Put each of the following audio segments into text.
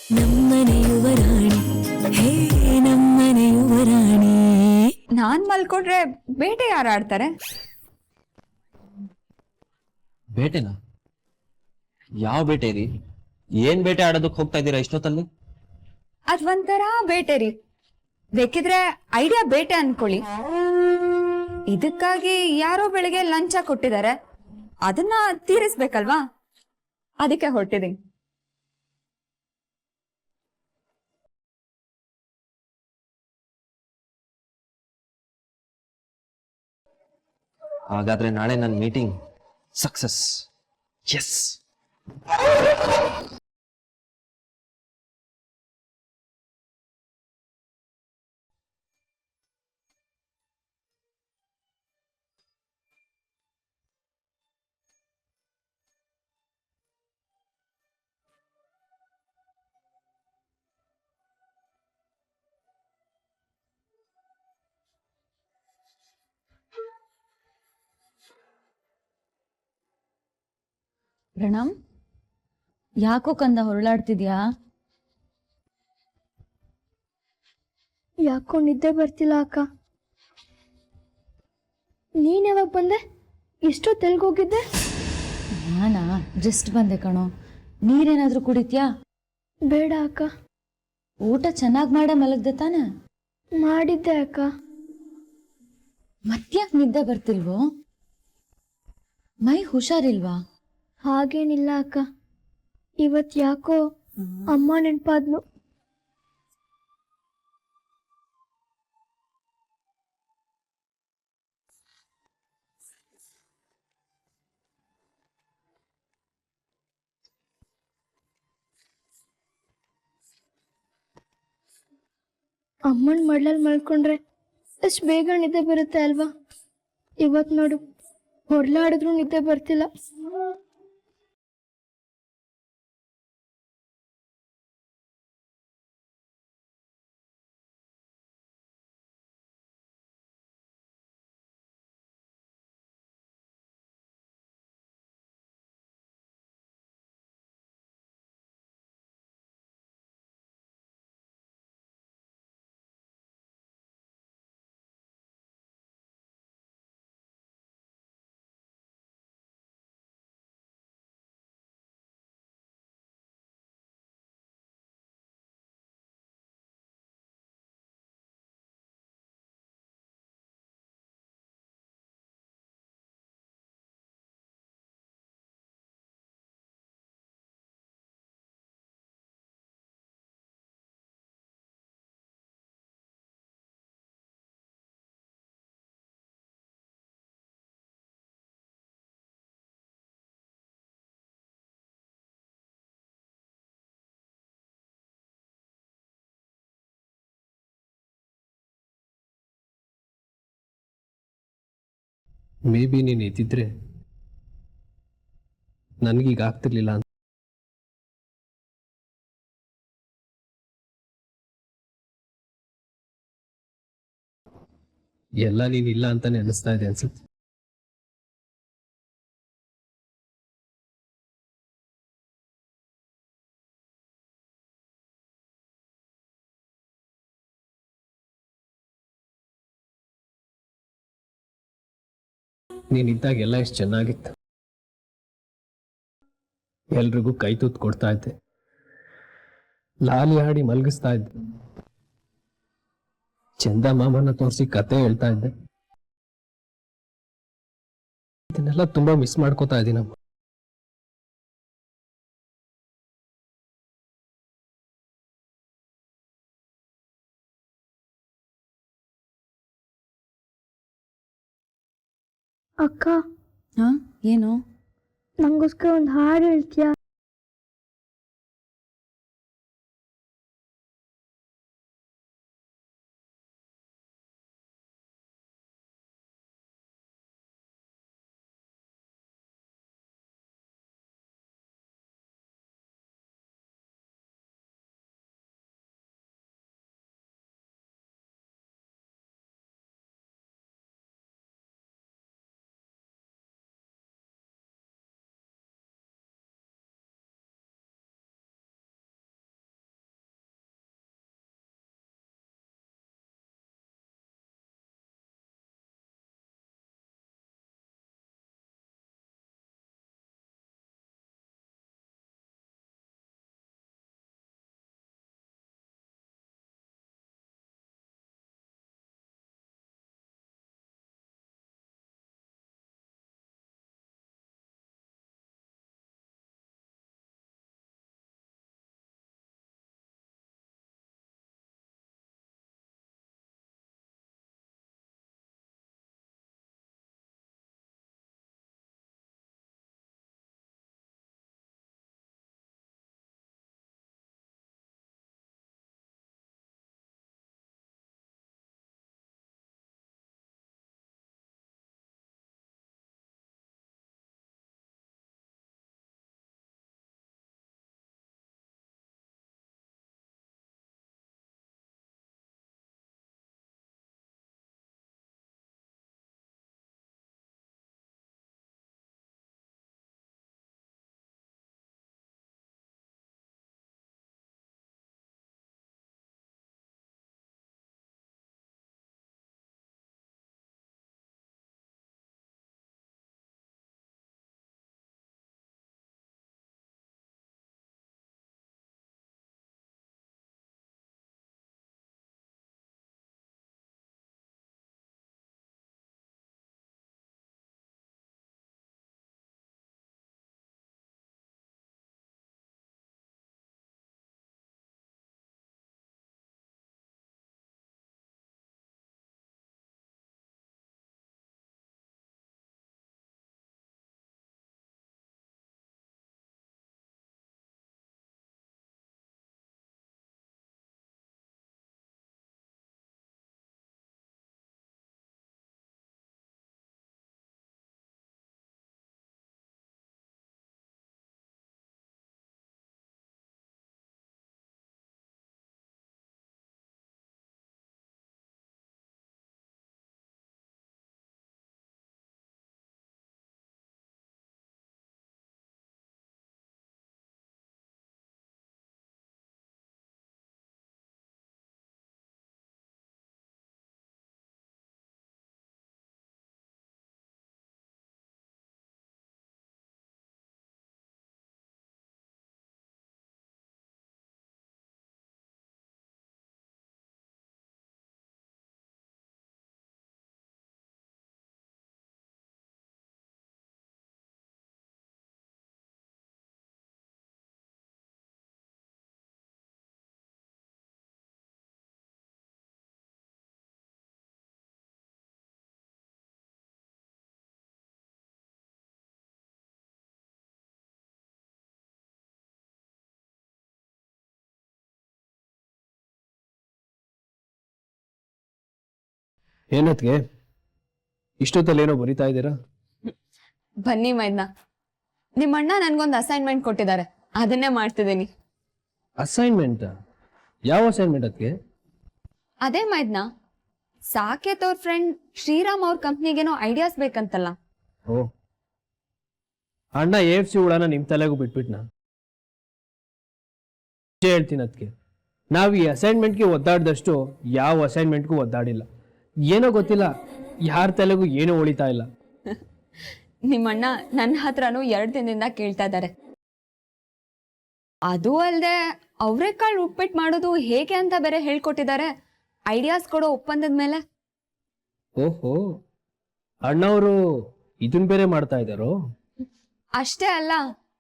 ನಮ್ಮನೆ ಯುವರಾಣಿ ಹೇ ನಮ್ಮನೆ ಯುವರಾಣಿ. ನಾನ್ ಮಲ್ಕೊಂಡ್ರೆ ಬೇಟೆ ಯಾರು ಆಡ್ತಾರೆ? ಬೇಟೆನಾ? ಯಾವ ಬೇಟೆ ರೀ? ಏನ್ ಬೇಟೆ ಆಡೋದಕ್ಕೆ ಹೋಗ್ತಾ ಇದ್ದೀರಾ ಇಷ್ಟೊತ್ತಲ್ಲಿ? ಅದ್ ಒಂಥರ ಬೇಟೆ ರೀ. ಬೇಕಿದ್ರೆ ಐಡಿಯಾ ಬೇಟೆ ಅನ್ಕೊಳ್ಳಿ. ಇದಕ್ಕಾಗಿ ಯಾರೋ ಬೆಳಿಗ್ಗೆ ಲಂಚ ಕೊಟ್ಟಿದ್ದಾರೆ, ಅದನ್ನ ತೀರಿಸ್ಬೇಕಲ್ವಾ, ಅದಕ್ಕೆ ಹೊರಟಿದೀನಿ. ಹಾಗಾದ್ರೆ ನಾಳೆ ನನ್ನ ಮೀಟಿಂಗ್ ಸಕ್ಸಸ್. ಎಸ್. ಪ್ರಣಮ್, ಯಾಕೋ ಕಂದ ಹೊರಳಾಡ್ತಿದ್ಯಾ? ಯಾಕೋ ನಿದ್ದೆ ಬರ್ತಿಲ್ಲ ಅಕ್ಕ. ನೀನ್ ಯಾವಾಗ ಬಂದೆ? ಎಷ್ಟೊತ್ತೆಲ್ಗೋಗಿದ್ದೆ? ನಾನಾ ಜಸ್ಟ್ ಬಂದೆ ಕಣೋ. ನೀರೇನಾದ್ರೂ ಕುಡಿತ್ಯಾ? ಬೇಡ ಅಕ್ಕ. ಊಟ ಚೆನ್ನಾಗಿ ಮಾಡೇ ಮಲಗ್ದೆ ತಾನೆ? ಮಾಡಿದ್ದೆ ಅಕ್ಕ. ಮತ್ತ್ಯಾಕ್ ನಿದ್ದೆ ಬರ್ತಿಲ್ವೋ? ಮೈ ಹುಷಾರಿಲ್ವಾ? ಹಾಗೇನಿಲ್ಲ ಅಕ್ಕ, ಇವತ್ ಯಾಕೋ ಅಮ್ಮ ನೆನ್ಪಾದ್ಲು. ಅಮ್ಮನ್ ಮಡ್ಲಲ್ಲಿ ಮಲ್ಕೊಂಡ್ರೆ ಎಷ್ಟು ಬೇಗ ನಿದ್ದೆ ಬರುತ್ತೆ ಅಲ್ವಾ? ಇವತ್ ನೋಡು, ಹೊರ್ಲಾಡಿದ್ರು ನಿದ್ದೆ ಬರ್ತಿಲ್ಲ. ಮೇ ಬಿ ನೀನು ಇದ್ದಿದ್ರೆ ನನಗೀಗ ಆಗ್ತಿರ್ಲಿಲ್ಲ ಅಂತ. ಎಲ್ಲ ನೀನಿಲ್ಲ ಅಂತಾನೆ ಅನಿಸ್ತಾ ಇದೆ ಅನ್ಸುತ್ತೆ. ನೀನಿದ್ದಾಗ ಎಲ್ಲ ಎಷ್ಟು ಚೆನ್ನಾಗಿತ್ತು. ಎಲ್ರಿಗೂ ಕೈ ತೂತ್ ಕೊಡ್ತಾ ಇದ್ದೆ, ಲಾಲಿ ಹಾಡಿ ಮಲಗಿಸ್ತಾ ಇದ್ದೆ, ಚಂದ ಮಾಮನ ತೋರಿಸಿ ಕತೆ ಹೇಳ್ತಾ ಇದ್ದೆ. ಇದನ್ನೆಲ್ಲ ತುಂಬಾ ಮಿಸ್ ಮಾಡ್ಕೋತಾ ಇದ್ದೀನಮ್ಮ. ಅಕ್ಕ, ಹಾ, ಏನು? ನಂಗೋಸ್ಕರ ಒಂದು ಹಾಡು ಹೇಳ್ತೀಯಾ? ಏನತ್ಗೆ ಇಷ್ಟೊತ್ತಲ್ಲಿ ಏನೋ ಬರಿತಾ ಇದ್ದೀರಾ? ಬನ್ನಿ ಮೈದ್ನ, ನಿಮ್ಮಣ್ಣ ನನ್ಗೊಂದು ಅಸೈನ್ಮೆಂಟ್ ಕೊಟ್ಟಿದ್ದಾರೆ, ಅದನ್ನೇ ಮಾಡ್ತಿದ್ದೀನಿ. ಅಸೈನ್ಮೆಂಟ್? ಯಾವ ಅಸೈನ್ಮೆಂಟ್ ಅದಕ್ಕೆ? ಅದೇ ಮೈದ್ನ, ಸಾಕೇತ್ ಅವ್ರ ಫ್ರೆಂಡ್ ಶ್ರೀರಾಮ್ ಅವ್ರ ಕಂಪ್ನಿಗೇನೋ ಐಡಿಯಾಸ್ ಬೇಕಂತಲ್ಲ. ಓ, ಅಣ್ಣ AFC ಹುಳನ ನಿಮ್ ತಲೆಗೂ ಬಿಟ್ಬಿಟ್ನಾ? ಹೇಳ್ತೀನಿ ಅದಕ್ಕೆ, ನಾವು ಈ ಅಸೈನ್ಮೆಂಟ್ಗೆ ಒದ್ದಾಡ್ದಷ್ಟು ಯಾವ ಅಸೈನ್ಮೆಂಟ್ಗೂ ಒದ್ದಾಡಿಲ್ಲ. ಏನೋ ಗೊತ್ತಿಲ್ಲ, ಯಾರ ತಲೆಗೂ ಏನೋ ಉಳಿತಾ ಇಲ್ಲ. ನಿಮ್ಮಣ್ಣ ನನ್ನ ಹತ್ರನೂ 2 ದಿನದಿಂದ ಕೇಳ್ತಾ ಇದ್ದಾರೆ. ಅದು ಅಲ್ಲದೆ ಅವರೆಕಾಳು ಉಪ್ಪಿಟ್ಟು ಮಾಡೋದು ಹೇಗೆ ಅಂತ ಬೇರೆ ಹೇಳ್ಕೊಟ್ಟಿದ್ದಾರೆ, ಐಡಿಯಾಸ್ ಕೊಡೋ ಒಪ್ಪಂದದ ಮೇಲೆ. ಓಹೋ, ಅಣ್ಣವರು ಇದನ್ ಬೇರೆ ಮಾಡ್ತಾ ಇದ್ದಾರೋ? ಅಷ್ಟೇ ಅಲ್ಲ,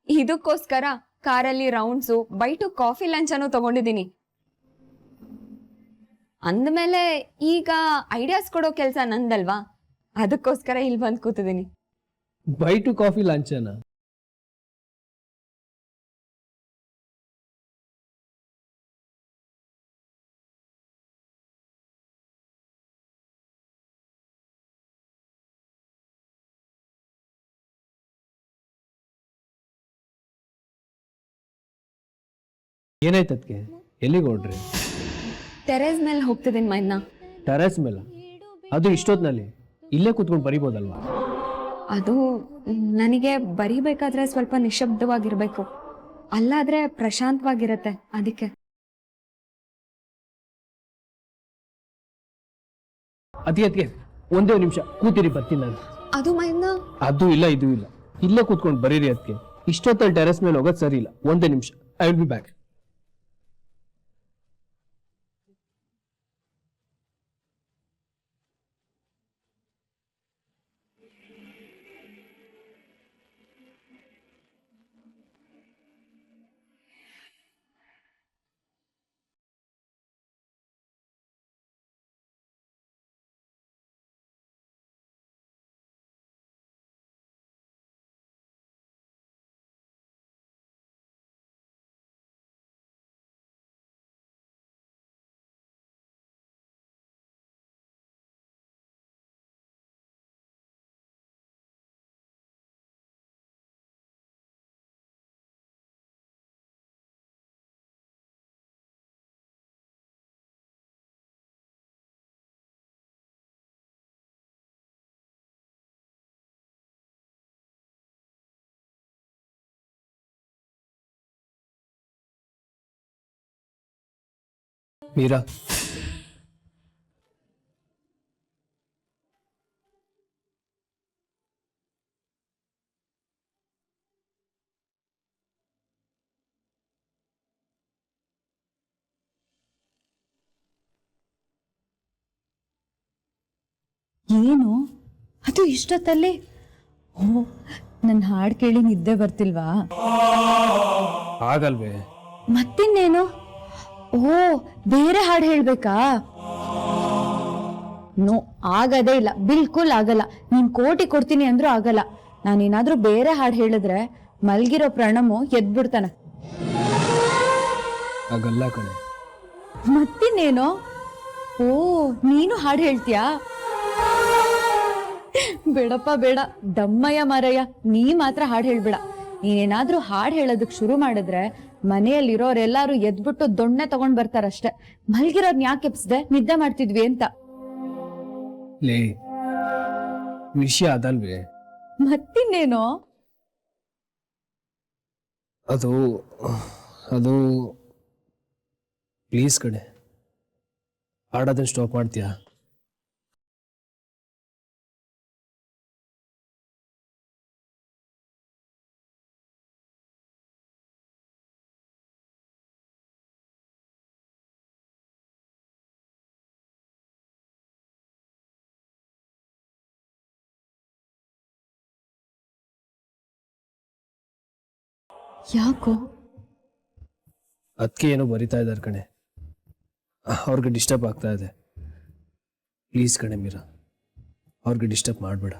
ಇದಕ್ಕೋಸ್ಕರ ಕಾರಲ್ಲಿ ರೌಂಡ್ಸು, ಬೈಟು ಕಾಫಿ ಲಂಚ್ ಅನ್ನು ತಗೊಂಡಿದ್ದೀನಿ. ಅಂದಮೇಲೆ ಈಗ ಐಡಿಯಾಸ್ ಕೊಡೋ ಕೆಲಸ ನಂದಲ್ವಾ, ಅದಕ್ಕೋಸ್ಕರ ಇಲ್ಲಿ ಬಂದು ಕೂತಿದ್ದೀನಿ. ಬೈಟು ಕಾಫಿ ಲಂಚನ? ಏನಾಯ್ತದ್ಕೆ? ಎಲ್ಲಿಗೆ ಹೊರಡ್ರಿ? ಟೆರೇಸ್ ಮೇಲೆ ಹೋಗ್ತಿದ್ದೀನಿ ಮೈದ್ನ. ಟೆರೆಸ್ ಮೇಲೆ? ಅದು ಇಷ್ಟೊತ್ನಲ್ಲಿ ಇಲ್ಲೇ ಕೂತ್ಕೊಂಡು ಬರಿಬೋದಲ್ವಾ? ಅದು ನನಗೆ ಬರಿಬೇಕಾದ್ರೆ ಸ್ವಲ್ಪ ನಿಶಬ್ದವಾಗಿರ್ಬೇಕು, ಅಲ್ಲಾದ್ರೆ ಪ್ರಶಾಂತವಾಗಿರತ್ತೆ, ಅದಕ್ಕೆ. ಅದಕ್ಕೆ ಒಂದೇ ನಿಮಿಷ ಕೂತಿರಿ, ಬರ್ತೀನಿ ನಾನು. ಅದು ಮೈದ್ನ, ಅದು ಇಲ್ಲ, ಇದು ಇಲ್ಲ, ಇಲ್ಲೇ ಕೂತ್ಕೊಂಡು ಬರೀರಿ. ಅದಕ್ಕೆ ಇಷ್ಟೊತ್ತಲ್ಲಿ ಟೆರೆಸ್ ಮೇಲೆ ಹೋಗೋದು ಸರಿ ಇಲ್ಲ. ಒಂದೇ ನಿಮಿಷ, I will be back. Meera, ಏನು ಅದು ಇಷ್ಟೊತ್ತಲ್ಲಿ? ಓ, ನನ್ನ ಹಾಡು ಕೇಳಿ ನಿದ್ದೆ ಬರ್ತಿಲ್ವಾ? ಆಗಲ್ವೇ? ಮತ್ತಿನ್ನೇನು? ಓ, ಬೇರೆ ಹಾಡು ಹೇಳ್ಬೇಕಾ? ನೋ, ಆಗದೇ ಇಲ್ಲ, ಬಿಲ್ಕುಲ್ ಆಗಲ್ಲ. ನೀನ್ ಕೋಟಿ ಕೊಡ್ತೀನಿ ಅಂದ್ರೂ ಆಗಲ್ಲ. ನಾನೇನಾದ್ರೂ ಬೇರೆ ಹಾಡು ಹೇಳಿದ್ರೆ ಮಲ್ಗಿರೋ ಪ್ರಣಮು ಎದ್ಬಿಡ್ತಾನೆ. ಆಗಲ್ಲ ಕಣೆ. ಮತ್ತಿನ್ನೇನು? ಓ, ನೀನು ಹಾಡು ಹೇಳ್ತೀಯಾ? ಬೇಡಪ್ಪ ಬೇಡ, ದಮ್ಮಯ್ಯ ಮಾರಯ್ಯ, ನೀ ಮಾತ್ರ ಹಾಡು ಹೇಳ್ಬೇಡ. ನೀನೇನಾದ್ರೂ ಹಾಡು ಹೇಳೋದಕ್ ಶುರು ಮಾಡಿದ್ರೆ ಮನೆಯಲ್ಲಿರೋರೆಲ್ಲಾರು ಎದ್ಬಿಟ್ಟು ದೊಣ್ಣೆ ತಗೊಂಡ್ ಬರ್ತಾರಷ್ಟೆ. ಮಲ್ಗಿರೋರ್ನ ಯಾಕೆ ಎಪ್ಸ್ದೆ? ನಿದ್ದೆ ಮಾಡ್ತಿದ್ವಿ ಅಂತ. ಲೇ, ವಿಷಯ ಅದಲ್ವೇ? ಮತ್ತಿನ್ನೇನು? ಅದು ಅದು ಪ್ಲೀಸ್ ಕಣೆ, ಹಾಡೋದನ್ನ ಸ್ಟಾಪ್ ಮಾಡ್ತೀಯಾ? ಯಾಕೋ? ಅದಕ್ಕೆ ಏನೋ ಬರಿತಾ ಇದ್ದಾರೆ ಕಣೆ, ಅವ್ರಿಗೆ ಡಿಸ್ಟರ್ಬ್ ಆಗ್ತಾ ಇದೆ. ಪ್ಲೀಸ್ ಕಣೆ ಮೀರಾ, ಅವ್ರಿಗೆ ಡಿಸ್ಟರ್ಬ್ ಮಾಡಬೇಡ.